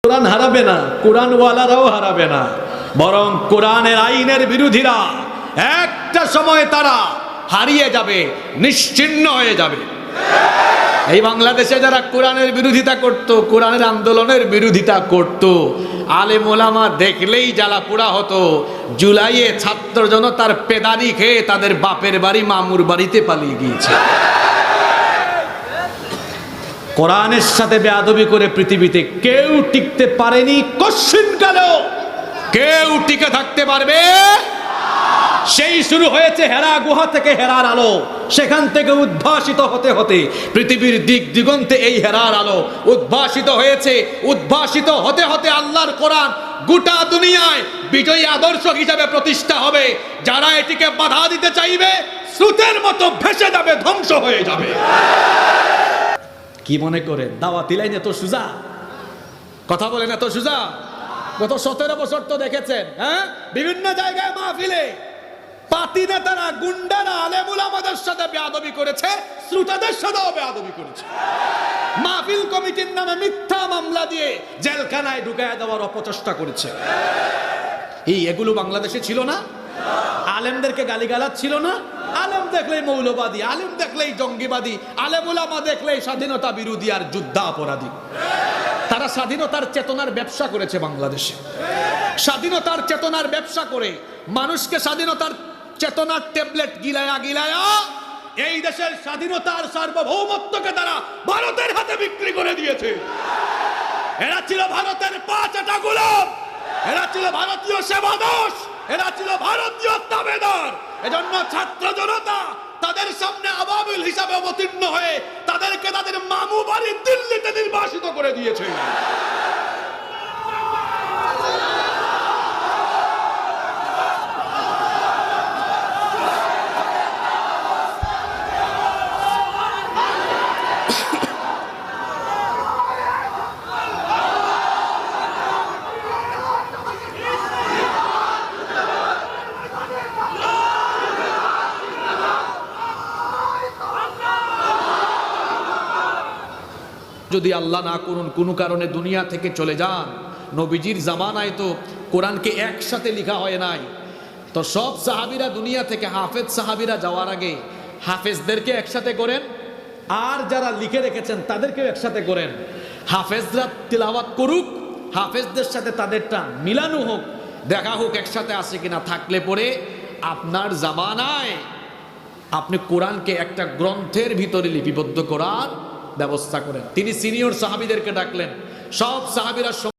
কোরআন হারাবে না, কোরআনওয়ালারাও হারাবে না, বরং কোরআনের আইনের বিরোধীরা একটা সময় তারা হারিয়ে যাবে, নিশ্চিহ্ন হয়ে যাবে। এই বাংলাদেশে যারা কোরআনের বিরোধিতা করত, কোরআনের আন্দোলনের বিরোধিতা করত, আলেম ওলামা দেখলেই জ্বালা পোড়া হতো। জুলাইয়ে ছাত্র জনতার পেদানি খেয়ে তাদের বাপের বাড়ি মামুর বাড়িতে পালিয়ে গিয়েছে। কোরআনের সাথে বেয়াদবি করে পৃথিবীতে কেউ টিকতে পারেনি, কশ্চিনকালেও কেউ টিকে থাকতে পারবে। সেই শুরু হয়েছে হেরা গুহা থেকে হেরার আলো, সেখান থেকে উদ্ভাসিত হতে হতে পৃথিবীর দিক দিগন্তে এই হেরার আলো উদ্ভাসিত হয়েছে। উদ্ভাসিত হতে হতে আল্লাহর কোরআন গোটা দুনিয়ায় বিজয়ী আদর্শ হিসেবে প্রতিষ্ঠা হবে। যারা এটিকে বাধা দিতে চাইবে স্রোতের মতো ভেসে যাবে, ধ্বংস হয়ে যাবে। কি মনে করে দাওয়াতি লাইন এত সোজা? কথা বলেন এত সোজা? গত 17 বছর তো দেখেছেন, হ্যাঁ, বিভিন্ন জায়গায় মাহফিলে পাতি নেতারা, গুন্ডারা আলেমুল আমাদের সাথে বেয়াদবি করেছে, শ্রোতাদের সাথেও বেয়াদবি করেছে। মাহফিল কমিটির নামে মিথ্যা মামলা দিয়ে জেলখানায় ঢুকায় দেওয়ার অপচেষ্টা করেছে। এগুলো বাংলাদেশে ছিল না? আলেমদেরকে গালিগালাজ ছিল না? আলেম দেখলেই মৌলবাদী, আলেম দেখলেই জঙ্গিবাদী, আলেমুল আমা দেখলেই স্বাধীনতা বিরোধী আর যুদ্ধাপরাধী। তারা স্বাধীনতার চেতনার ব্যবসা করেছে বাংলাদেশে। স্বাধীনতার চেতনার ব্যবসা করে মানুষকে স্বাধীনতার চেতনার ট্যাবলেট গিলায়া গিলায়া এই দেশের স্বাধীনতার সার্বভৌমত্বকে তারা ভারতের হাতে বিক্রি করে দিয়েছে। এরা ছিল ভারতের পাঁচটা গোলাম, এরা ছিল ভারতীয় সেবাদাস, এরা ছিল ভারতীয় তাবেদার। এজন্য ছাত্র জনতা তাদের সামনে আবাবিল হিসাবে অবতীর্ণ হয়ে তাদেরকে তাদের মামু বাড়ি দিল্লিতে নির্বাসিত করে দিয়েছে। যদি আল্লাহ না করুন কোনো কারণে দুনিয়া থেকে চলে যান, নবীজির জামানায় তো কোরআনকে একসাথে লেখা হয় নাই, তো সব সাহাবীরা দুনিয়া থেকে, হাফেজ সাহাবীরা যাওয়ার আগে হাফেজদেরকে একসাথে করেন, আর যারা লিখে রেখেছেন তাদেরকেও একসাথে করেন। হাফেজরা তিলাওয়াত করুক, হাফেজদের সাথে তাদেরটা মিলানো হোক, দেখা হোক একসাথে আছে কিনা। থাকলে পরে আপনার জামানায় আপনি কোরআনকে একটা গ্রন্থের ভিতরে লিপিবদ্ধ করার ব্যবস্থা করেন। তিনি সিনিয়র সাহাবীদেরকে ডাকলেন, সব সাহাবীরা